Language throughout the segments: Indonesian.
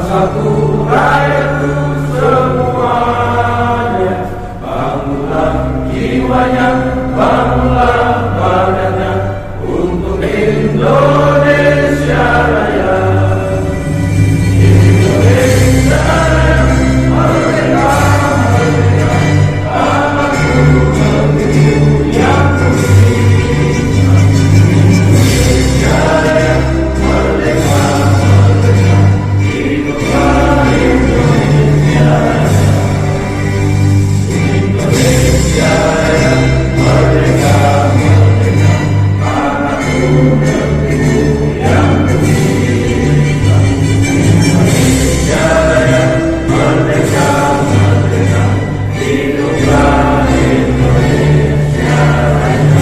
satu rakyatku semuanya. Bangunlah jiwanya, bangunlah badannya untuk Indonesia Raya. Indonesia Raya, merdeka, merdeka, tanahku negeriku yang suci. Indonesia Raya, merdeka, merdeka, hiduplah Indonesia Raya. Indonesia Raya, merdeka, merdeka, tanahku negeriku yang suci. Indonesia Raya, merdeka, merdeka, hiduplah Indonesia Raya.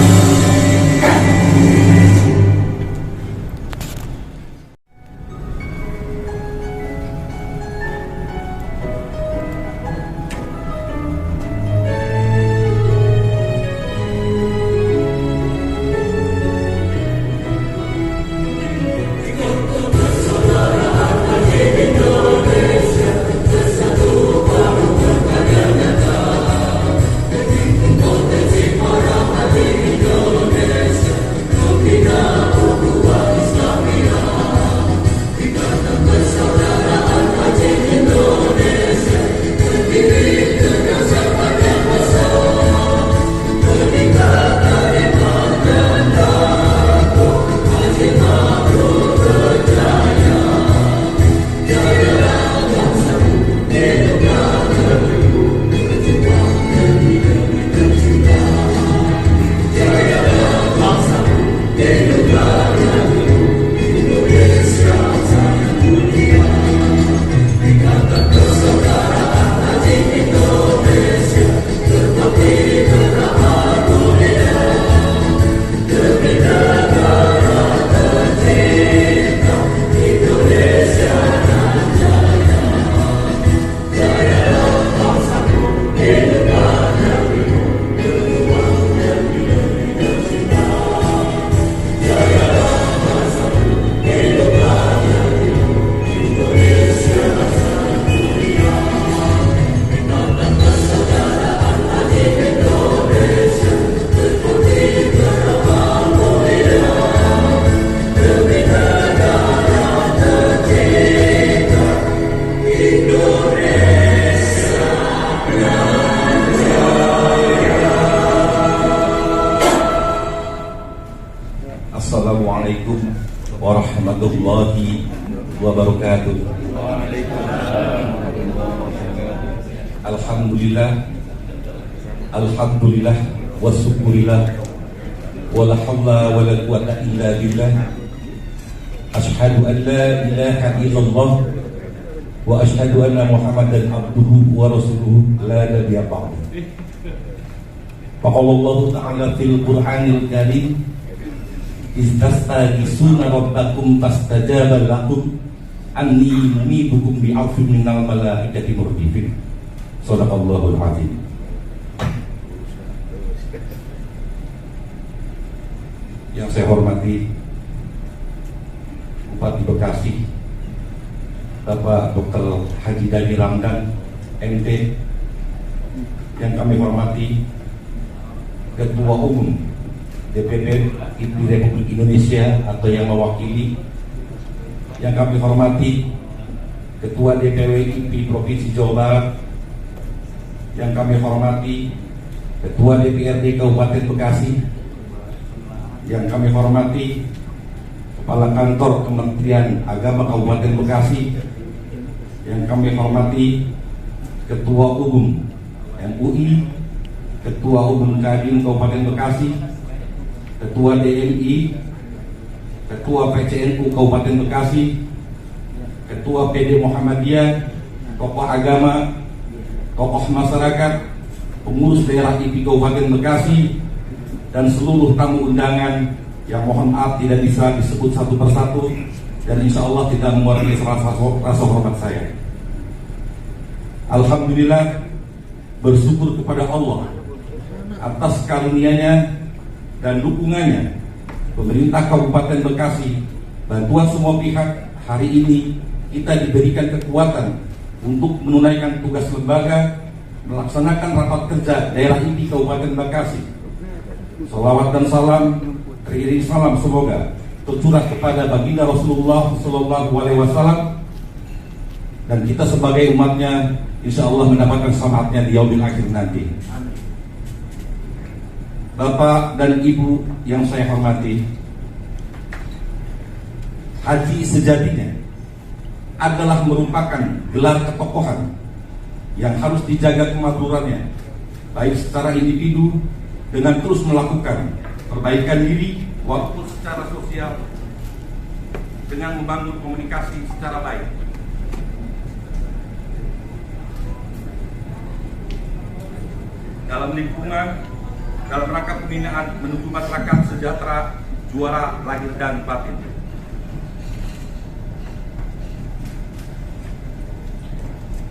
Assalamualaikum warahmatullahi wabarakatuh. Alhamdulillah, alhamdulillah, wasyukurillah, wala hawla wala quwwata illa billah. Asyhadu an la ilaha illallah wa asyhadu anna Muhammadan abduhu wa rasuluhu la nabiyya ba'dahu. Faqala Allah ta'ala fil Qur'anil Karim, istastaghithuna rabbakum fastajaba lakum anni mumitukum bi'afwin minal malaikati murdifin. Shadaqallahul azim. Yang saya hormati Bupati Bekasi Bapak Dr. Haji Dhani Ramdan MD, yang kami hormati Ketua Umum DPP IPI Republik Indonesia atau yang mewakili, yang kami hormati Ketua DPW IPI Provinsi Jawa Barat, yang kami hormati Ketua DPRD Kabupaten Bekasi, yang kami hormati Kepala Kantor Kementerian Agama Kabupaten Bekasi, yang kami hormati Ketua Umum MUI, Ketua Umum Kadin Kabupaten Bekasi, Ketua DMI, Ketua PCNU Kabupaten Bekasi, Ketua PD Muhammadiyah, tokoh agama, tokoh masyarakat, pengurus daerah IPI Kabupaten Bekasi, dan seluruh tamu undangan yang mohon maaf tidak bisa disebut satu persatu dan insya Allah tidak mengurangi rasa hormat saya. Alhamdulillah, bersyukur kepada Allah atas karunia-Nya dan dukungannya, pemerintah Kabupaten Bekasi, bantuan semua pihak hari ini kita diberikan kekuatan untuk menunaikan tugas lembaga, melaksanakan rapat kerja daerah inti Kabupaten Bekasi. Salawat dan salam, teriring salam semoga tercurah kepada baginda Rasulullah SAW, dan kita sebagai umatnya insya Allah mendapatkan selamatnya di yaumil akhir nanti. Bapak dan Ibu yang saya hormati, haji sejatinya adalah merupakan gelar ketokohan yang harus dijaga kemadurannya, baik secara individu dengan terus melakukan perbaikan diri walaupun secara sosial dengan membangun komunikasi secara baik. Dalam lingkungan, dalam rangka pembinaan menuju masyarakat sejahtera, juara lahir dan batin.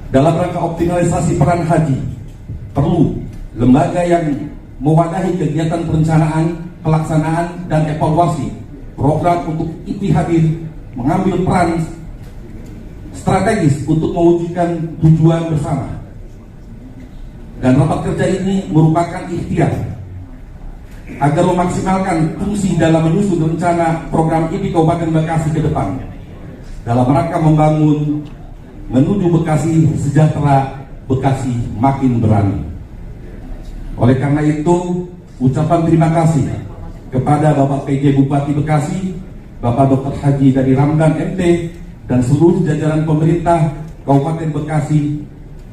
Dalam rangka optimalisasi peran haji, perlu lembaga yang mewadahi kegiatan perencanaan, pelaksanaan, dan evaluasi program untuk IPI hadir mengambil peran strategis untuk mewujudkan tujuan bersama. Dan rapat kerja ini merupakan ikhtiar agar memaksimalkan fungsi dalam menyusun rencana program IPI Kabupaten Bekasi ke depan dalam rangka membangun menuju Bekasi sejahtera, Bekasi makin berani. Oleh karena itu, ucapan terima kasih kepada Bapak PJ Bupati Bekasi, Bapak Dr. Haji Dani Ramdan MT, dan seluruh jajaran pemerintah Kabupaten Bekasi,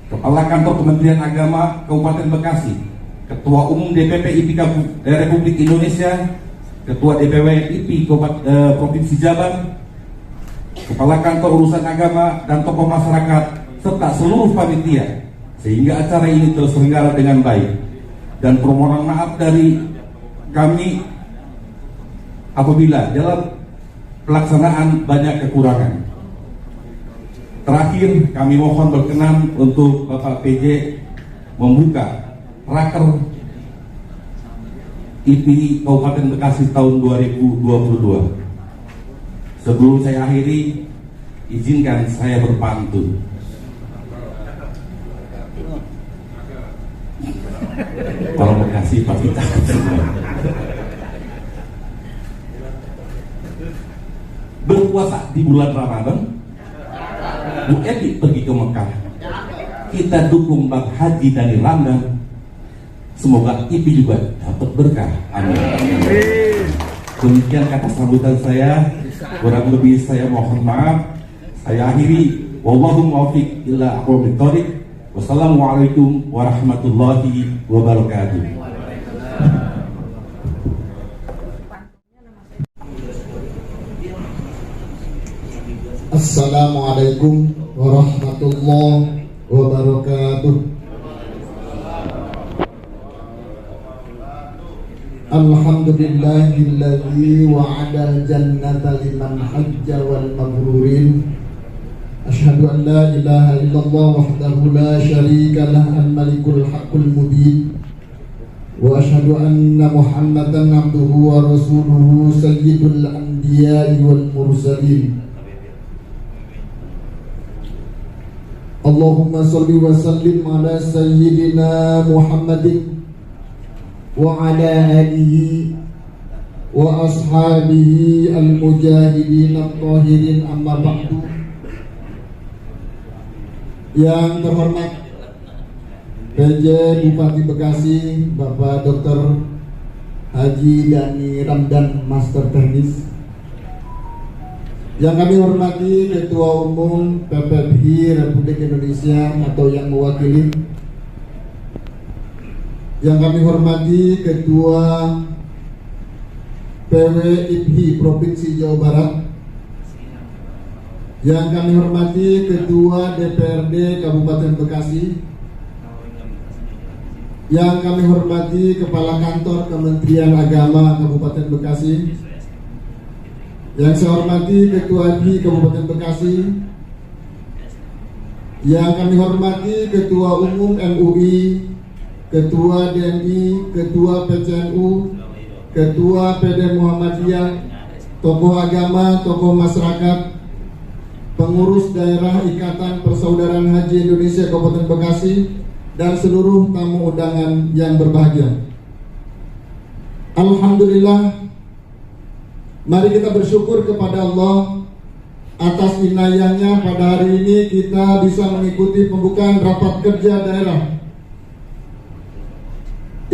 Kepala Kantor Kementerian Agama Kabupaten Bekasi, Ketua Umum DPP IPI Republik Indonesia, Ketua DPW IPI Provinsi Jabar, Kepala Kantor Urusan Agama, dan tokoh masyarakat, serta seluruh panitia, sehingga acara ini terselenggara dengan baik. Dan permohonan maaf dari kami apabila dalam pelaksanaan banyak kekurangan. Terakhir, kami mohon berkenan untuk Bapak PJ membuka raker IPI Kabupaten Bekasi tahun 2022. Sebelum saya akhiri, izinkan saya berpantun. Orang Bekasi pasti takut semua. Berpuasa di bulan Ramadan, Bu Edi pergi ke Mekah. Kita dukung Bang Haji Dani Ramdan. Semoga IPI juga dapat berkah. Amin. Demikian kata sambutan saya. Kurang lebih saya mohon maaf. Saya akhiri. Wallahu muwaffiq ila aqwamit thoriq. Wassalamualaikum warahmatullahi wabarakatuh. Assalamualaikum warahmatullahi wabarakatuh. Alhamdulillahilladzi wa'ada al-jannata liman hajja wal mabrurin. Asyhadu an la ilaha illallah wahdahu la syarika lah al-malikul haqqul mubin. Wa asyhadu anna Muhammadan abduhu wa rasuluhu sayyidul anbiya'i wal mursalin. Allahumma salli wa sallim ala sayyidina Muhammadin wa ala alihi wa ashabihi al-mujahidin at-tahirin, amma ba'du. Yang terhormat PJ Bupati Bekasi Bapak Dr. Haji Dani Ramdan Master Teknis, yang kami hormati Ketua Umum PPPI Republik Indonesia atau yang mewakili, yang kami hormati Ketua PW IPI Provinsi Jawa Barat, yang kami hormati Ketua DPRD Kabupaten Bekasi, yang kami hormati Kepala Kantor Kementerian Agama Kabupaten Bekasi, yang saya hormati Ketua IPI Kabupaten Bekasi, yang kami hormati Ketua Umum MUI, Ketua DNI, Ketua PCNU, Ketua PD Muhammadiyah, tokoh agama, tokoh masyarakat, pengurus daerah Ikatan Persaudaraan Haji Indonesia Kabupaten Bekasi, dan seluruh tamu undangan yang berbahagia. Alhamdulillah, mari kita bersyukur kepada Allah atas inayahnya pada hari ini kita bisa mengikuti pembukaan rapat kerja daerah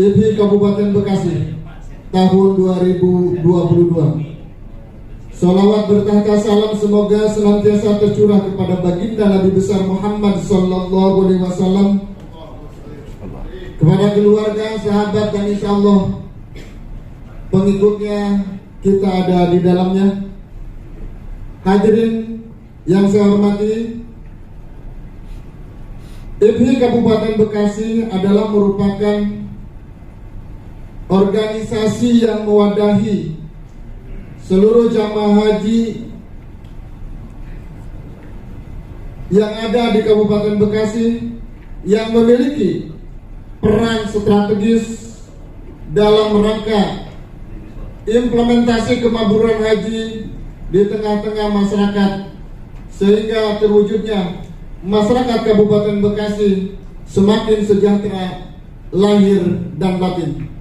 IPHI Kabupaten Bekasi tahun 2022. Salawat bertahta salam semoga senantiasa tercurah kepada baginda Nabi besar Muhammad sallallahu alaihi wasallam, kepada keluarga, sahabat, dan insya Allah pengikutnya kita ada di dalamnya. Hadirin yang saya hormati, IPHI Kabupaten Bekasi adalah merupakan organisasi yang mewadahi seluruh jamaah haji yang ada di Kabupaten Bekasi, yang memiliki peran strategis dalam rangka implementasi kemakmuran haji di tengah-tengah masyarakat, sehingga terwujudnya masyarakat Kabupaten Bekasi semakin sejahtera lahir dan batin.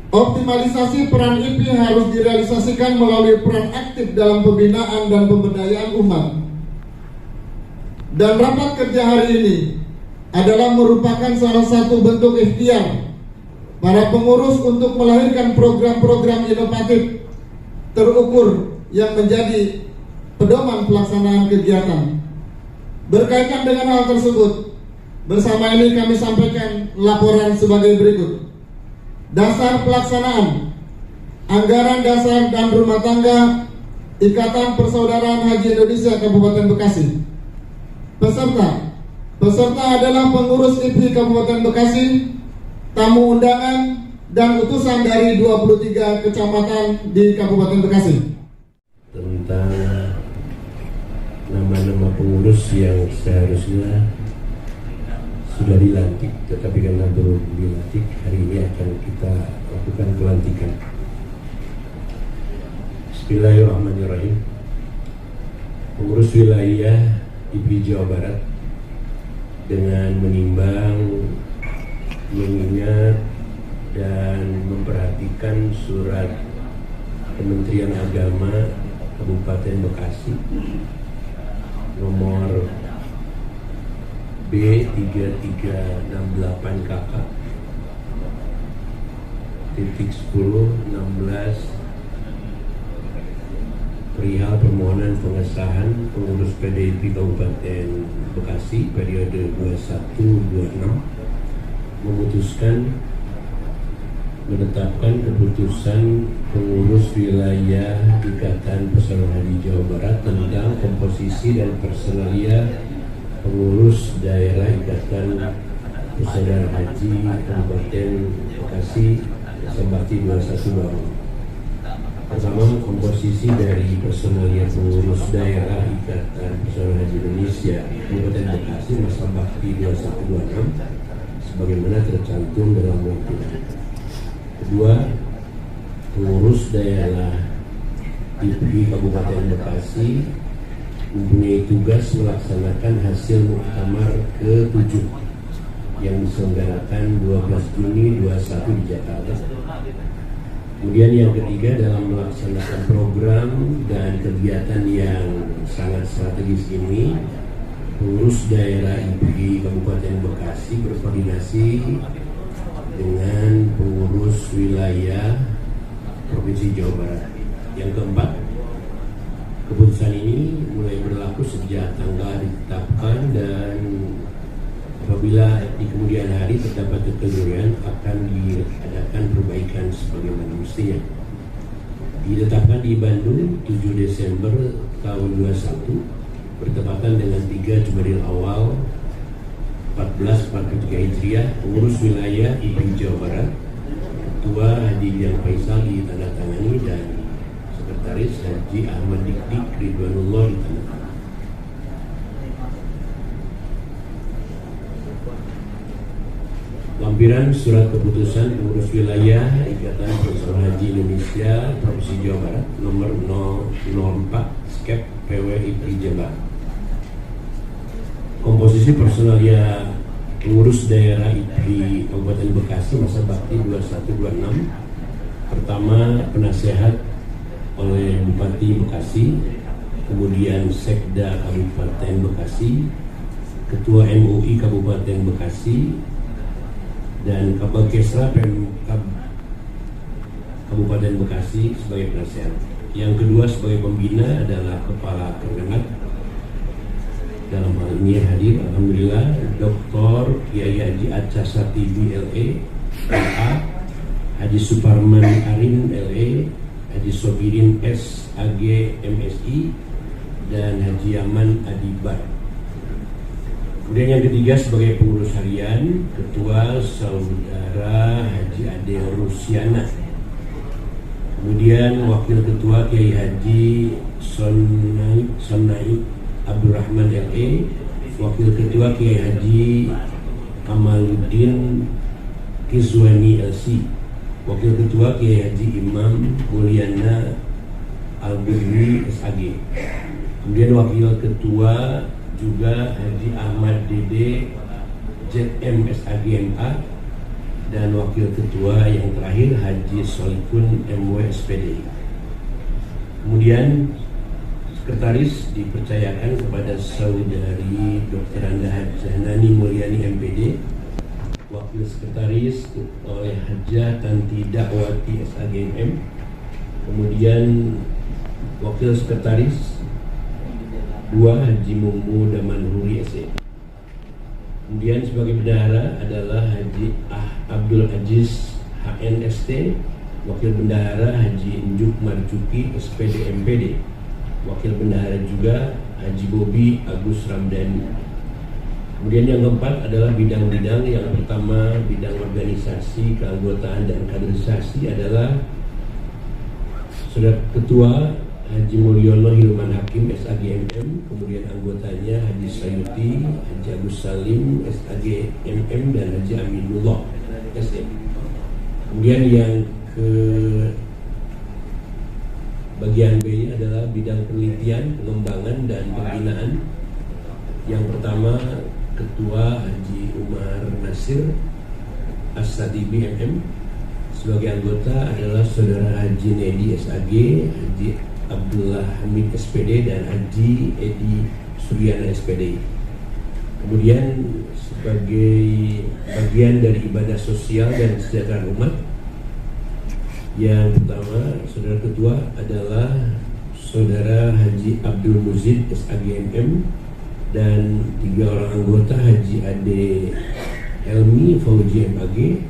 Optimalisasi peran IPHI harus direalisasikan melalui peran aktif dalam pembinaan dan pemberdayaan umat. Dan rapat kerja hari ini adalah merupakan salah satu bentuk ikhtiar para pengurus untuk melahirkan program-program inovatif terukur yang menjadi pedoman pelaksanaan kegiatan. Berkaitan dengan hal tersebut, bersama ini kami sampaikan laporan sebagai berikut. Dasar pelaksanaan anggaran dasar dan rumah tangga Ikatan Persaudaraan Haji Indonesia Kabupaten Bekasi. Peserta adalah pengurus IPHI Kabupaten Bekasi, tamu undangan, dan utusan dari 23 kecamatan di Kabupaten Bekasi. Tentang nama-nama pengurus yang seharusnya sudah dilantik, tetapi karena belum dilantik, hari ini akan kita lakukan pelantikan. Bismillahirrahmanirrahim. Pengurus wilayah IPHI Jawa Barat dengan menimbang, mengingat, dan memperhatikan surat Kementerian Agama Kabupaten Bekasi nomor B3368KK titik 10/16 perihal permohonan pengesahan pengurus PDIP Kabupaten Bekasi periode 21-26 memutuskan menetapkan keputusan pengurus wilayah Ikatan Persaudaraan Haji Jawa Barat tentang komposisi dan personalia pengurus daerah Ikatan Persaudaraan Haji Kabupaten Bekasi Sembakti 21 Pertama, komposisi dari personalia pengurus daerah Ikatan Persaudaraan Haji Indonesia Kabupaten Bekasi masa bakti 2126 sebagaimana tercantum dalam lampiran. Kedua, pengurus daerah IPHI Kabupaten Bekasi mempunyai tugas melaksanakan hasil muktamar ke-7 yang diselenggarakan 12 Juni 2021 di Jakarta. Kemudian yang ketiga, dalam melaksanakan program dan kegiatan yang sangat strategis ini, pengurus daerah IPHI Kabupaten Bekasi berkoordinasi dengan pengurus wilayah Provinsi Jawa Barat. Yang keempat, keputusan ini mulai berlaku sejak tanggal ditetapkan, dan apabila di kemudian hari terdapat kekeliruan akan diadakan perbaikan sebagaimana mestinya. Ditetapkan di Bandung 7 Desember tahun 2021 bertepatan dengan 3 Jumadil Awal 1443 Hijriah. Pengurus wilayah IPHI Jawa Barat, Ketua Haji Yang Faisal ditandatangani, dan Sekretaris Haji Ahmad Dikdik Ridwanullah ditandatangani. Lampiran surat keputusan pengurus wilayah Ikatan Persaudaraan Haji Indonesia Provinsi Jawa Barat nomor 004 skep PWIP Jember. Komposisi personalia pengurus daerah IP Kabupaten Bekasi masa bakti 2126. Pertama, penasehat oleh Bupati Bekasi, kemudian Sekda Kabupaten Bekasi, Ketua MUI Kabupaten Bekasi, dan Kabakesra Pemkab Kabupaten Bekasi sebagai penasehat. Yang kedua sebagai pembina adalah Kepala Kernet. Dalam hal ini hadir alhamdulillah Dr. Kiai Haji Aca Satibi LE, LA, Haji Suparman Arin LE, Haji Sobirin SAG MSI, dan Haji Yaman Adibat. Kemudian yang ketiga sebagai pengurus harian, Ketua Saudara Haji Ade Rusiana. Kemudian Wakil Ketua Kiai Haji Sonai Abdurrahman LE, Wakil Ketua Kiai Haji Kamaluddin Kizwani LC, Wakil Ketua Kiai Haji Imam Mulyana Al-Birri SAG. Kemudian Wakil Ketua juga Haji Ahmad Dede ZM SAG MA, dan Wakil Ketua yang terakhir Haji Solikun MW SPD. Kemudian Sekretaris dipercayakan kepada Saudari Dr. Anda Hanani Mulyani MPD, Wakil Sekretaris oleh Hajah Tanti Dakwati SAGMM, kemudian Wakil Sekretaris 2 Haji Mumu Damanhuri SE. Kemudian sebagai bendahara adalah Haji Abdul Aziz HNST, Wakil Bendahara Haji Njuk Marjuki SPD MPD, Wakil Bendahara juga Haji Bobi Agus Ramdhani. Kemudian yang keempat adalah bidang-bidang. Yang pertama bidang organisasi, keanggotaan dan kaderisasi adalah Saudara Ketua Haji Mulyono Hilman Hakim SAGMM, kemudian anggotanya Haji Sayuti, Haji Agus Salim SAGMM, dan Haji Aminullah SE. Kemudian yang ke bagian B adalah bidang penelitian, pengembangan, dan pembinaan. Yang pertama Ketua Haji Umar Nasir As-Sadibi MM. Sebagai anggota adalah Saudara Haji Nedi SAG, Haji Abdullah Hamid SPD, dan Haji Edi Suryana SPD. Kemudian sebagai bagian dari ibadah sosial dan kesejahteraan umat, yang pertama Saudara Ketua adalah Saudara Haji Abdul Muzid SAGMM, dan 3 orang anggota Haji Ade Helmi Fauji MAG,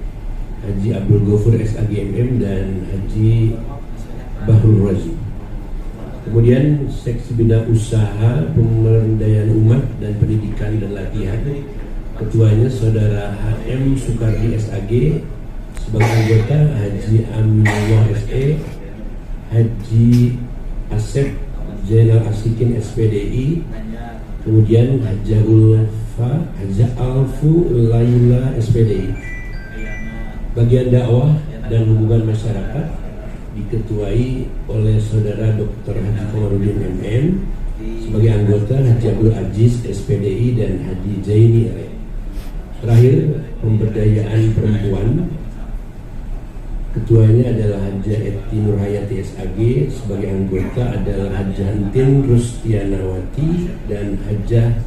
Haji Abdul Ghafur SAGMM, dan Haji Bahrul Razi. Kemudian seksi bidang usaha, pemberdayaan umat, dan pendidikan dan latihan, ketuanya Saudara HM Sukardi SAG. Sebagai anggota Haji Aminullah SE, Haji Asep Zainal Asikin SPDI, kemudian Haja Ulfa Haja Alfu Laila SPDI. Bagian dakwah dan hubungan masyarakat diketuai oleh Saudara Dr. Haji Komarudin MM. Sebagai anggota Haji Abdul Aziz SPDI dan Haji Zaini LE. Terakhir pemberdayaan perempuan, ketuanya adalah Hajah Eti Nurhayati SAG. Sebagai anggota adalah Hajah Antin Rustianawati dan Hajah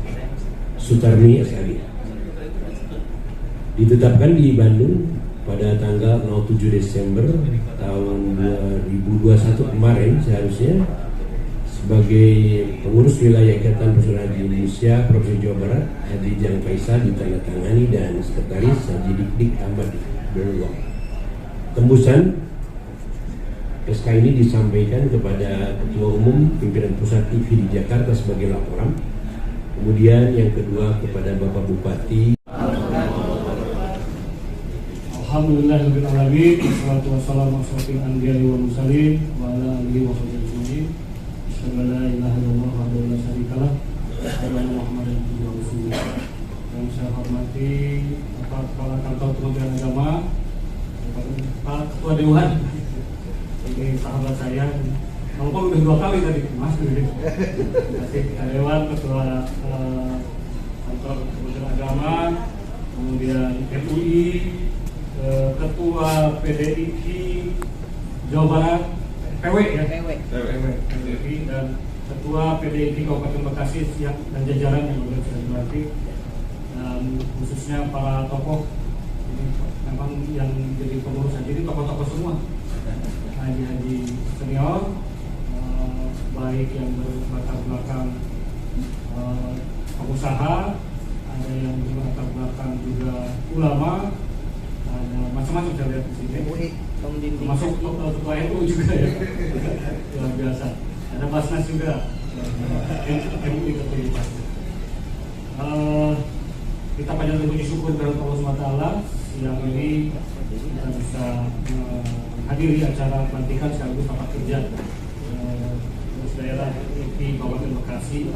Sutarmi SAG. Ditetapkan di Bandung pada tanggal 07 Desember tahun 2021 kemarin, seharusnya sebagai pengurus wilayah Ikatan Persaudaraan Haji Indonesia Provinsi Jawa Barat, Haji Jang Faisal ditandatangani, dan Sekretaris Haji Dik Ahmad Abdullah. Tembusan SK ini disampaikan kepada Ketua Umum Pimpinan Pusat TV di Jakarta sebagai laporan. Kemudian yang kedua kepada Bapak Bupati. Alhamdulillahirabbil alamin, wassalatu wassalamu ala asyrofil anbiya'i wal mursalin wa ala alihi wa sahbihi ajma'in. Asyhadu an la ilaha illallah wahdahu la syarikalah wa asyhadu anna Muhammadan abduhu wa rasuluh. Yang saya hormati Bapak Kepala Kantor Kementerian Agama, Pak Ketua Dewan, ini sahabat saya, telepon udah 2 kali tadi, Mas. Kasih Karyawan, Ketua Kantor Kementerian Agama, kemudian MUI, Ketua PDIK Jawa Barat, PW ya, PDIK, dan Ketua PDIK Kabupaten Bekasi dan jajaran yang sudah dilantik, dan khususnya para tokoh. Ini memang yang jadi pengurus haji ini tokoh-tokoh semua, haji-haji senior, baik yang berlatar belakang pengusaha, ada yang berlatar belakang juga ulama, ada macam-macam saya lihat di sini. Termasuk ketua NU juga ya, luar biasa. Ada Basnas juga, MUI terpilih. Kita panjatkan puji syukur kepada Allah SWT. Siang ini kita bisa menghadiri acara pelantikan sekaligus rapat kerja Pengurus Daerah di Kabupaten Bekasi.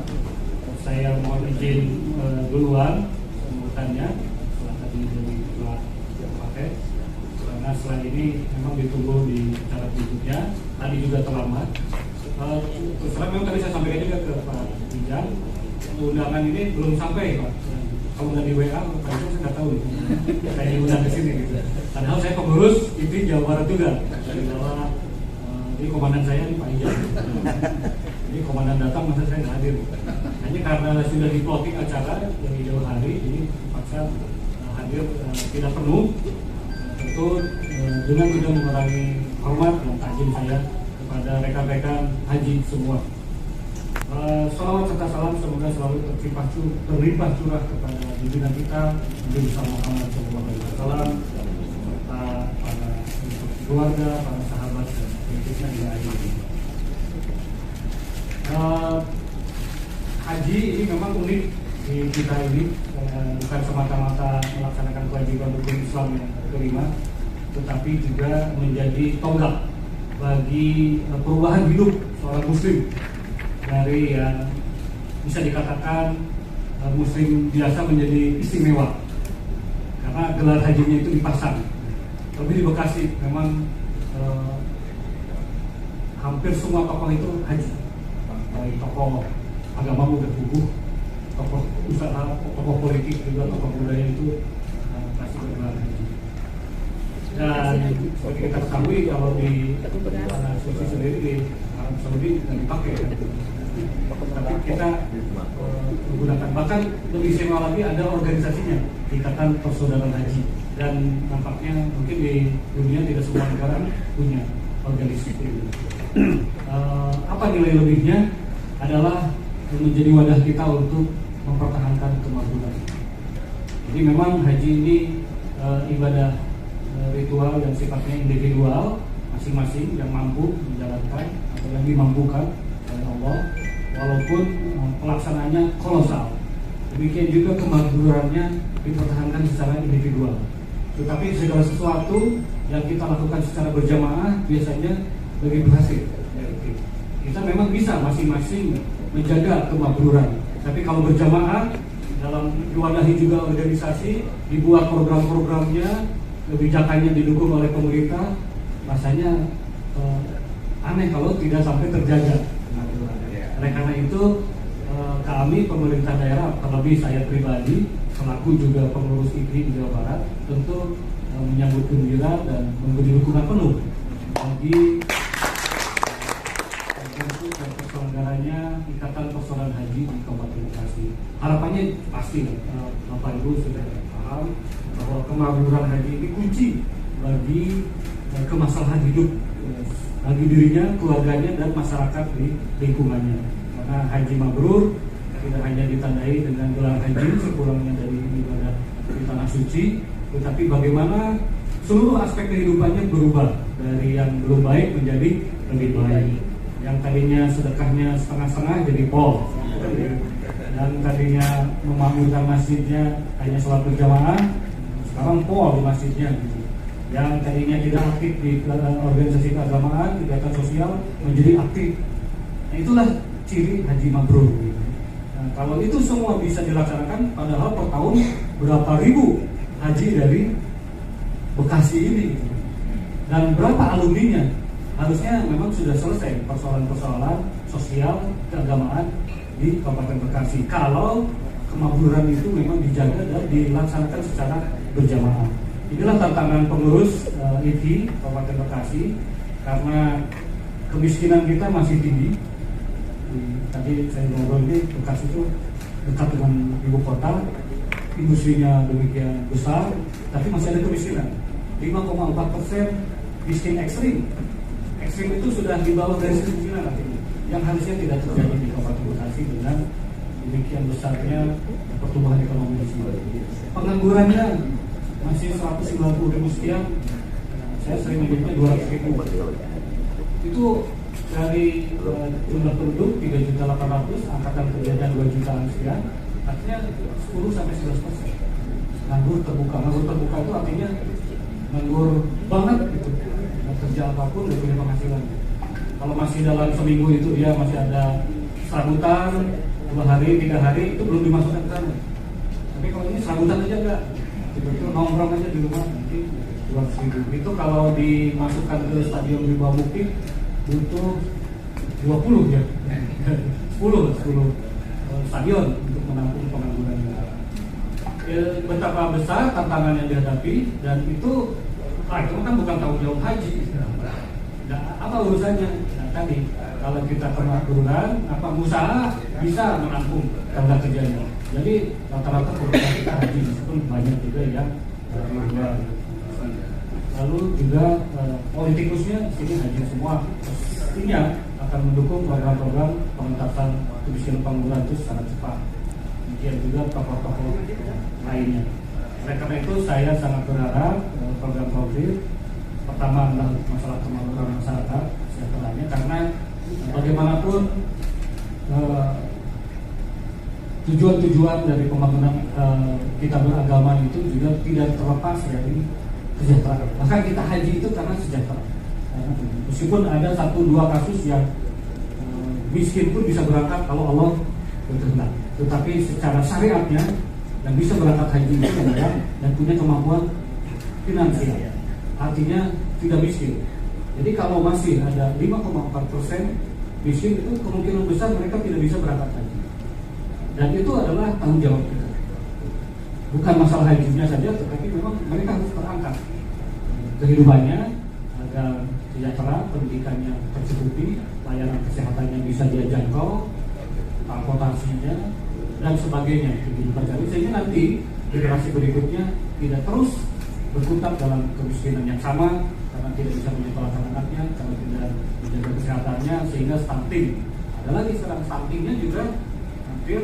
Saya mohon izin duluan sambutannya setelah tadi dari Pak Kapolres, karena setelah ini memang ditunggu di acara berikutnya. Tadi juga terlambat. Terus terang memang tadi saya sampaikan juga ke Pak Ijang, undangan ini belum sampai, Pak. Kalau udah di WA, Pak Ijang saya nggak tahu nih. Saya diundang ke sini gitu. Padahal saya pengurus IPI Jawa Barat juga. Dari bawah ini komandan saya nih Pak Ijang. Ini komandan datang masa saya nggak hadir. Hanya karena sudah di-plotting acara yang jauh hari, ini terpaksa hadir tidak penuh. Tentu dengan tidak mengurangi hormat dan takzim saya kepada rekan-rekan haji semua. Salawat serta salam semoga selalu terlimpah curah kepada pimpinan kita Nabi Muhammad SAW, serta para keluarga, para sahabat dan pengikutnya hingga akhir hidup. Haji ini memang unik di kita ini, bukan semata-mata melaksanakan kewajiban rukun Islam yang kelima, tetapi juga menjadi tonggak bagi perubahan hidup seorang muslim dari yang bisa dikatakan muslim biasa menjadi istimewa karena gelar hajinya itu dipasang. Tapi di Bekasi memang hampir semua tokoh itu haji, baik tokoh agama udah kubuh, tokoh usaha, tokoh politik juga, tokoh budaya itu pasti bergelar haji. Dan seperti kita ketahui kalau di Tanah Suci sendiri di Arab Saudi tidak dipakai, tapi kita menggunakan, bahkan lebih istimewa lagi ada organisasinya, Ikatan Persaudaraan Haji, dan nampaknya mungkin di dunia tidak semua negara punya organisasi ini. Apa nilai lebihnya adalah menjadi wadah kita untuk mempertahankan kemakmuran. Jadi memang haji ini ibadah ritual yang sifatnya individual, masing-masing yang mampu menjalankan atau yang dimampukan oleh Allah, walaupun pelaksanaannya kolosal. Demikian juga kemakmurannya dipertahankan secara individual. Tetapi segala sesuatu yang kita lakukan secara berjamaah biasanya lebih berhasil. Kita memang bisa masing-masing menjaga kemakmuran, tapi kalau berjamaah dalam diwadahi juga organisasi, dibuat program-programnya, kebijakannya didukung oleh pemerintah, rasanya aneh kalau tidak sampai terjaga kemakmuran. Oleh karena itu kami pemerintah daerah, terlebih saya pribadi selaku juga pengurus IPI di Jawa Barat, tentu menyambut gembira dan memberi dukungan penuh bagi bentuk dan terselenggaranya Ikatan Persaudaraan Haji di Kabupaten Bekasi. Harapannya pasti Bapak Ibu sudah paham bahwa kemakmuran haji ini kunci bagi kemaslahan hidup bagi dirinya, keluarganya, dan masyarakat di lingkungannya. Karena haji mabrur tidak hanya ditandai dengan gelar haji sepulangnya dari ibadah di tanah suci, tetapi bagaimana seluruh aspek kehidupannya berubah dari yang belum baik menjadi lebih baik. Yang tadinya sedekahnya setengah-setengah jadi pol, dan tadinya memakmurkan masjidnya hanya sholat berjamaah, sekarang pol di masjidnya gitu. Yang tadinya tidak aktif di organisasi keagamaan, kegiatan sosial menjadi aktif. Nah, itulah ciri haji mabrur. Nah, kalau itu semua bisa dilaksanakan, padahal per tahun berapa ribu haji dari Bekasi ini, dan berapa alumninya, harusnya memang sudah selesai persoalan-persoalan sosial keagamaan di Kabupaten Bekasi kalau kemakmuran itu memang dijaga dan dilaksanakan secara berjamaah. Inilah tantangan pengurus IFI Kabupaten Bekasi karena kemiskinan kita masih tinggi. Tadi saya ngobrol ini, Bekasi itu dekat dengan ibu kota, industrinya demikian besar, tapi masih ada kemiskinan. 5,4% miskin ekstrim. Ekstrim itu sudah di bawah garis kemiskinan artinya, yang harusnya tidak terjadi di Kabupaten Bekasi dengan demikian besarnya pertumbuhan ekonomi di sini. Penganggurannya masih 190.000 sekian, saya sering menyebutnya 200.000. Itu dari jumlah penduduk 3.800.000, angkatan kerjanya 2 jutaan sekian, artinya 10-11%. Nganggur terbuka itu artinya nganggur banget gitu. Nggak kerja apapun, nggak punya penghasilan. Kalau masih dalam seminggu itu dia masih ada serabutan 2 hari, 3 hari itu belum dimasukkan ke sana. Tapi kalau ini serabutan aja enggak, itu nongkrong aja di rumah nanti 200.000. Itu kalau dimasukkan ke stadion di bawah Mukti butuh 20 ya, 10 stadion untuk menampung pengangguran. Betapa besar tantangan yang dihadapi dan itu kan bukan tanggung jawab haji. Nah, apa urusannya? Nah, tadi kalau kita pengangguran, apa usaha bisa menampung tenaga kerjanya. Jadi rata-rata pekerja kita haji meskipun banyak juga yang luar. Lalu juga politikusnya sini haji semua, pastinya akan mendukung program-program pengentasan kemiskinan pengangguran itu secara cepat. Demikian juga tokoh-tokoh lainnya. Oleh karena itu saya sangat berharap program konkret pertama adalah masalah kemakmuran masyarakat sejahteranya, karena bagaimanapun tujuan-tujuan dari pembangunan kita beragama itu juga tidak terlepas dari kesejahteraan. Bahkan kita haji itu karena sejahtera. Meskipun ada 1-2 kasus yang miskin pun bisa berangkat kalau Allah berkehendak. Tetapi secara syariatnya yang bisa berangkat haji itu adalah yang punya kemampuan finansial. Artinya tidak miskin. Jadi kalau masih ada 5,4% miskin, itu kemungkinan besar mereka tidak bisa berangkat haji. Dan itu adalah tanggung jawab kita. Bukan masalah hajinya saja, tetapi memang mereka harus terangkat kehidupannya agar sejahtera, pendidikannya tercukupi, layanan kesehatannya bisa dia jangkau, transportasinya dan sebagainya. Sehingga nanti generasi berikutnya tidak terus berkutat dalam kemiskinan yang sama karena tidak bisa menyekolahkan anaknya, karena tidak menjaga kesehatannya, sehingga stunting. Ada lagi sekarang stuntingnya juga hampir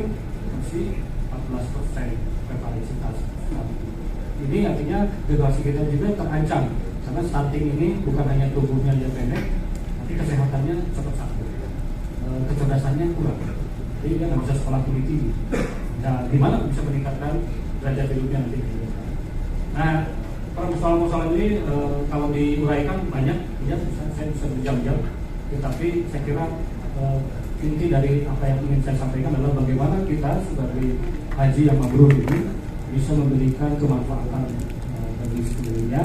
masih 14% prevalitas. Ini artinya generasi kita juga terancam karena stunting ini bukan hanya tubuhnya yang pendek, tapi kesehatannya cepat sakit, kecerdasannya kurang, jadi dia nggak bisa sekolah tinggi. Nah, gimana bisa meningkatkan derajat hidupnya nanti? Nah, persoalan-persoalan ini kalau diuraikan banyak, ya saya bisa berjam-jam. Tetapi saya kira inti dari apa yang ingin saya sampaikan adalah bagaimana kita sebagai haji yang mabrur ini bisa memberikan kemanfaatan bagi sekelilingnya.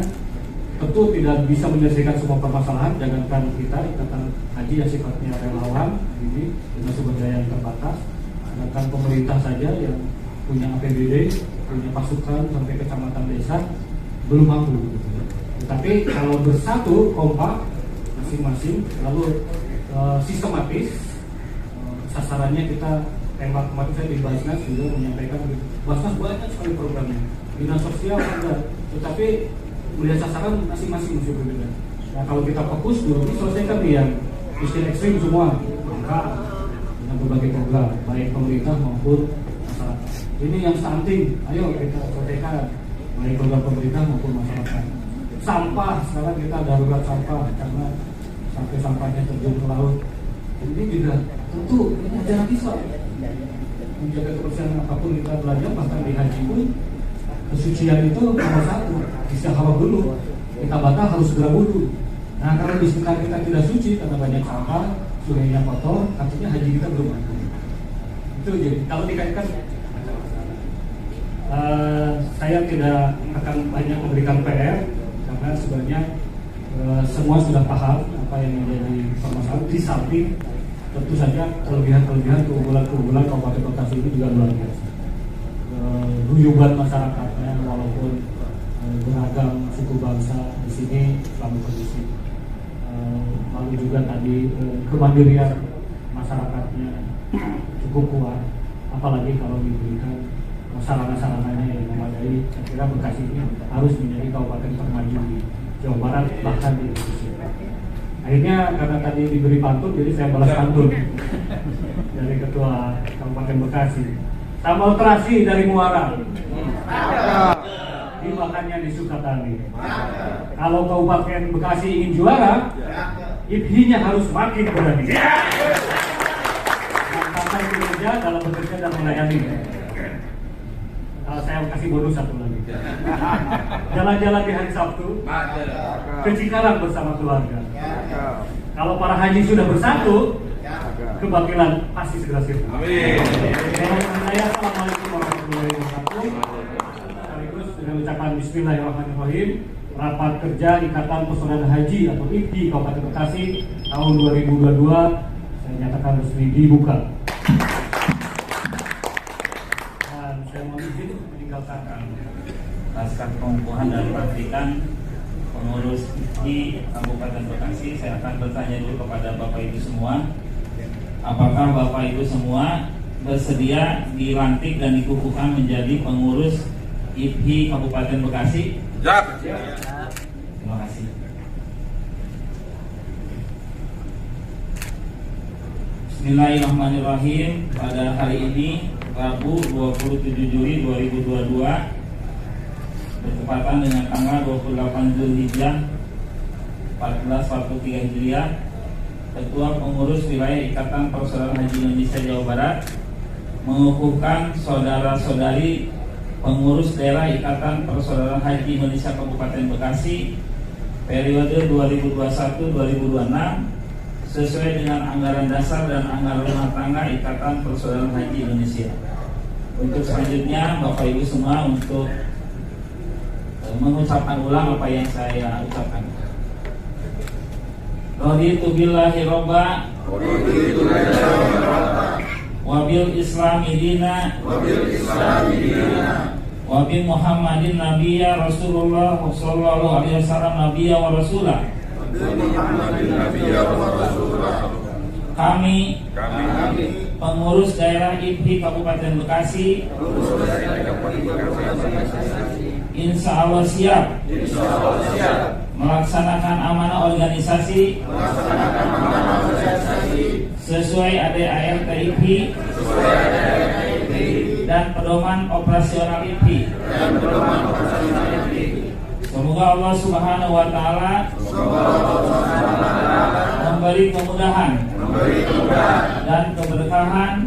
Tentu tidak bisa menyelesaikan semua permasalahan, jangankan kita ikatan haji yang sifatnya relawan ini dengan sumber daya yang terbatas. Sedangkan pemerintah saja yang punya APBD, punya pasukan sampai kecamatan desa belum mampu. Tetapi kalau bersatu, kompak, masing-masing, lalu sistematis, sasarannya kita tembak. Kemarin saya di Basnas juga menyampaikan, Basnas banyak sekali programnya, dinas sosial ada, tetapi melihat sasaran masing-masing mesti berbeda. Nah, kalau kita fokus dulu ini selesaikan nih yang miskin ekstrim semua, maka dengan berbagai program baik pemerintah maupun masyarakat. Ini yang stunting, ayo kita selesaikan baik program pemerintah maupun masyarakat. Sampah, sekarang kita darurat sampah karena sampai sampahnya terjun ke laut. Ini juga tentu ini ajaran Islam. Menjaga kebersihan apapun kita belajar, bahkan di haji pun kesucian itu nomor 1. Istighfar dulu, kita batal harus segera wudu. Nah, kalau di sekitar kita tidak suci karena banyak sampah, sungainya kotor, artinya haji kita belum mati. Itu jadi kalau dikaitkan, saya tidak akan banyak memberikan PR karena sebenarnya semua sudah paham apa yang menjadi permasalahan. Di samping tentu saja kelebihan-kelebihan keunggulan-keunggulan Kabupaten Bekasi itu juga luar biasa. Guyuban masyarakatnya walaupun beragam suku bangsa di sini selalu kondusif. Lalu juga tadi kemandirian masyarakatnya cukup kuat, apalagi kalau diberikan sarana-sarananya yang memadai. Saya kira Bekasi ini harus menjadi kabupaten termaju di Jawa Barat, bahkan di Indonesia. Akhirnya karena tadi diberi pantun, jadi saya balas pantun dari Ketua Kabupaten Bekasi. Sambal terasi dari Muara, dimakannya di Sukatani. Kalau Kabupaten Bekasi ingin juara, IPHI-nya harus makin berani. Sampai kinerja dalam bekerja dan melayani. Saya kasih bonus satu lagi. Jalan-jalan di hari Sabtu ke Cikarang bersama keluarga. Kalau para haji sudah bersatu, kebakilan pasti segera sirna. Amin. Assalamualaikum warahmatullahi wabarakatuh. Sekaligus dengan ucapan Bismillahirrahmanirrahim, rapat kerja Ikatan Persaudaraan Haji atau IPHI Kabupaten Bekasi tahun 2022 saya nyatakan resmi dibuka. Dan saya mohon izin meninggalkan naskah pengukuhan dan pelantikan pengurus IPHI Kabupaten Bekasi. Saya akan bertanya dulu kepada Bapak Ibu semua, apakah Bapak Ibu semua bersedia dilantik dan dikukuhkan menjadi pengurus IPHI Kabupaten Bekasi? Siap. Terima kasih. Bismillahirrahmanirrahim. Pada hari ini Rabu 27 Juli 2022 bertepatan dengan tanggal 28 Zulhijjah 1443 Hijriah, Ketua Pengurus Wilayah Ikatan Persaudaraan Haji Indonesia Jawa Barat mengukuhkan saudara-saudari pengurus daerah Ikatan Persaudaraan Haji Indonesia Kabupaten Bekasi periode 2021-2026 sesuai dengan anggaran dasar dan anggaran rumah tangga Ikatan Persaudaraan Haji Indonesia. Untuk selanjutnya Bapak Ibu semua untuk mengucapkan ulang apa yang saya ucapkan. Raditu billahi robba wabil islami dina wabil Muhammadin nabiyya Rasulullah sallallahu alaihi wasallam nabiyya wa rasulah. Kami pengurus daerah IPHI Kabupaten Bekasi insya Allah siap melaksanakan amanah organisasi sesuai ADART IPHI dan pedoman operasional IPHI. Semoga Allah Subhanahu wa Ta'ala memberi kemudahan dan keberkahan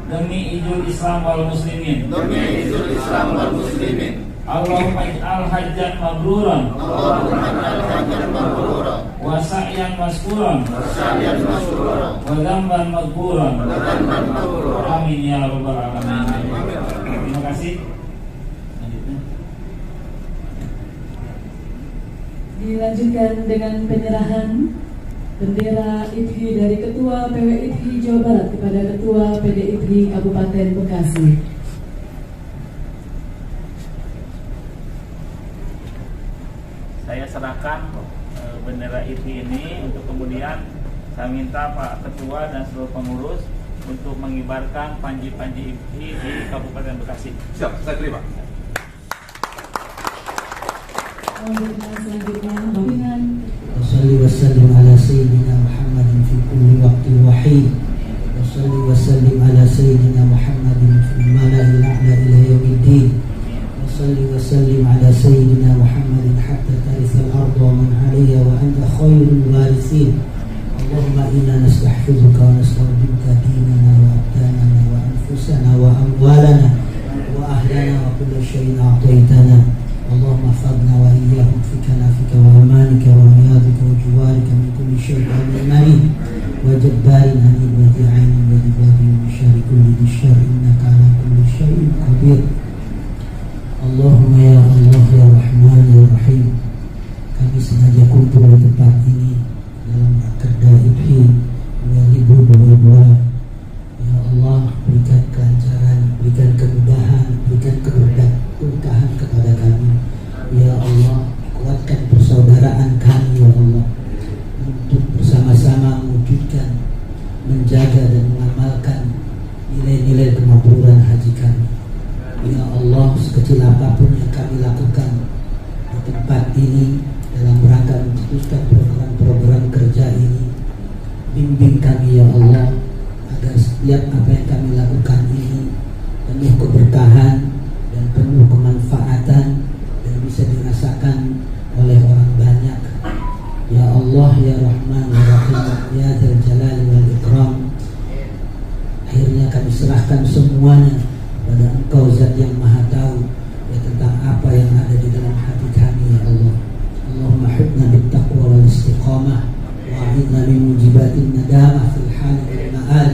demi ijul Islam wal muslimin. Allahumma ij'al hajjan mabruran wa sa'yan maskuran wa dzamban maghfuran. Amin ya rabbal alamin. Terima kasih. Dilanjutkan dengan penyerahan bendera IPHI dari Ketua PW IPHI Jawa Barat kepada Ketua PD IPHI Kabupaten Bekasi. Saya serahkan bendera IPHI ini untuk kemudian saya minta Pak Ketua dan seluruh pengurus untuk mengibarkan panji-panji IPHI di Kabupaten Bekasi. Siap, saya terima. Selanjutnya dengan Wassalli wassallim ala Sayyidina Muhammadin fi kulli waqtin wa hin. Wassalli wassallim ala Sayyidina Muhammadin fil mala'il a'la ila yaumiddin. Wassalli wassallim ala Sayyidina Muhammadin hatta tarithal arda wa man 'alayha wa anta khairul warithin. Allahumma inna nastahfizuka wa nasta'udinuka dinana wa abdanana wa anfusana wa amwalana wa ahlana wa kulla shay'in a'taytana. اللهم احفظنا وإياهم في كنافك وأمانك ورياضك وجوارك من كل شيء أمين وجبار عنيد وذي عين وذي باب من شر كل ذي الشر إنك على كل شيء قدير. اللهم يا الله يا رحمن يا رحيم kami sengaja kumpul di tempat ini dalam Rakerda IPHI 2022. Ya Allah, berikan kelancaran, berikan kemudahan, berikan keberkahan kepada kami. Ya Allah, kuatkan persaudaraan kami ya Allah, untuk bersama-sama mewujudkan, menjaga dan mengamalkan nilai-nilai kemakburan haji kami. Ya Allah, sekecil apapun yang kami lakukan di tempat ini dalam rangka mencetuskan program-program kerja ini, bimbing kami ya Allah, agar setiap apa yang kami lakukan ini penuh keberkahan dan penuh kemanfaatan dan bisa dirasakan oleh orang banyak. Ya Allah, ya Rahman, ya Rahim, ya Dzal Jalali wal Ikram. Akhirnya kami serahkan semuanya pada Engkau Zat yang Maha Tahu ya, tentang apa yang ada di dalam hati kami ya Allah. Allahumma hibna bittaqwa wal istiqamah wa a'idna min mujibatin nadamah fil hal wal ma'al.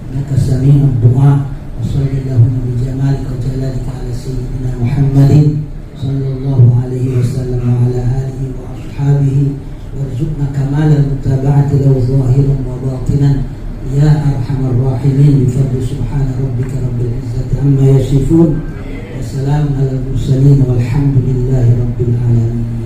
Innaka sami'ud du'a. Wa sallallahu bi jamalika wa jalalika ala sayyidina Muhammadin sallallahu alaihi wasallam wa ala alihi wa ashabihi warzuqna kamalal mutaba'ati lahu zahiran wa batinan ya arhamar rahimin. Bi fadli subhana rabbika rabbil izzati amma yasifun wa salamun alal mursalin walhamdulillahi rabbil alamin.